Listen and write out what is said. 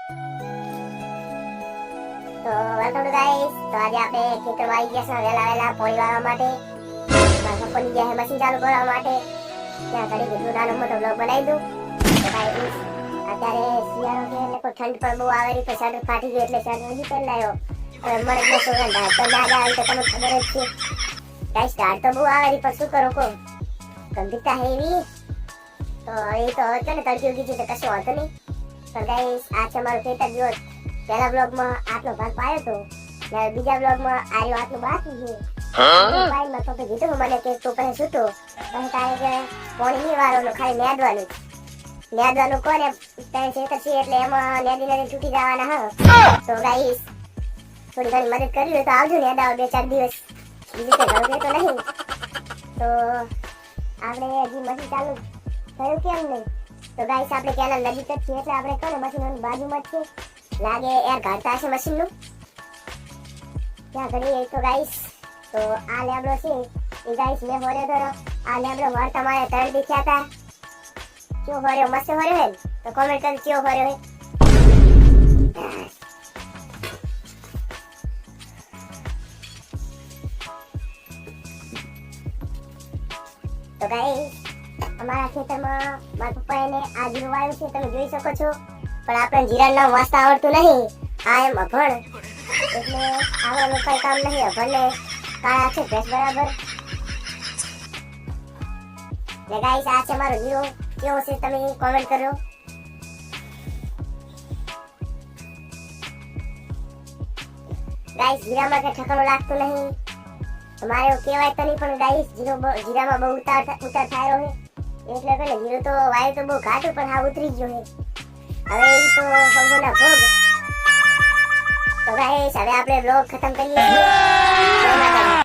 તો welcome to guys. તો આજે આપણે ખેતરમાં આવી ગયા છે વેલા પોણી વાળવા માટે. મારા પપ્પાની ગયા મશીન ચાલુ કરવા માટે. ત્યાં ઘડી કીધું નાનો મોટો બ્લોગ બનાવી દઉં. તો ગાઈસ અત્યારે શિયાળો છે એટલે કોઈ ઠંડ પણ બહુ આવે રહી, તો શર્ટ ફાટી ગયો એટલે શર્ટ નથી પહેરી લાવ્યો. હવે મળે જ નતો ગંધા તો ના આવે તો તમને ખબર જ છે. ગાઈસ ઠંડ તો બહુ આવે રહી, પણ શું કરો કો ગંભીરતા હેવી. તો એ તો હવે છે ને તડકી ઉગી છે તો કશું વાંધો નહીં. પણ ગાઈસ આ છે મારું ખેતર. જો પહેલા બ્લોગમાં આટલો ભાગ પાયો તો, ને બીજા બ્લોગમાં આર્યો આટલું બાકી છે. ભાઈ માં તો કીધું મને કે તું પછી છૂટો પછી તારે કે પોણી નહીં વાળવાનું, ખાલી નેદવાનું કોને તને ખેતર છે એટલે એમાં નેદી તૂટી જવાના. હા તો ગાઈસ થોડી ઘણી મદદ કરી હોય તો આવજો નેદાવા 2-4 દિવસ. બીજું તો ઘણું તો નહીં. તો આપણે હજી મશીન ચાલુ થયું કેમ નહીં? તો ગાઈસ આપણે કેનાલ નજીક જ છીએ એટલે આપણે કોને મશીનની બાજુમાં જ છે. લાગે એર કાઢતા હશે મશીનનું ત્યાં ઘડી. તો ગાઈસ તો આ લેબડો છે એ ગાઈસ મેં હોર્યો તો આ લેબડો વાર તમારે તળ દેખ્યા હતા. કેવો હોર્યો? મસ્ત હોર્યો હે તો કોમેન્ટ કરી કેવો હોર્યો હે. તો ગાઈસ અમારા ખેતરમાં મારા પપ્પાએ આ જીરું વાવ્યું છે, તમે જોઈ શકો છો. પણ આપણે જીરાનું નામ વાંચતા આવડતું નહીં. આ એમ અભણ એટલે આવડવાનું કઈ કામ નહીં. અભણને કાળા છે ભેંસ બરાબર. ને ગાઈસ આ છે મારો જીરો. કેવો છે તમે કોમેન્ટ કરો. ગાઈસ જીરામાં કઈ ઠકાણું લાગતું નહીં. મારે એવું કહેવાય તો નહીં, પણ ગાઈસ જીરામાં બહુ ઉતાર થાય છે. એટલે કે જીરો તો વાયુ તો બહુ ઘાટું પણ આ ઉતરી ગયો છે. હવે ઈ તો ભગવાનના ભોગ. તો ગાઈસ હવે આપણે બ્લોગ ખતમ કરીએ છીએ.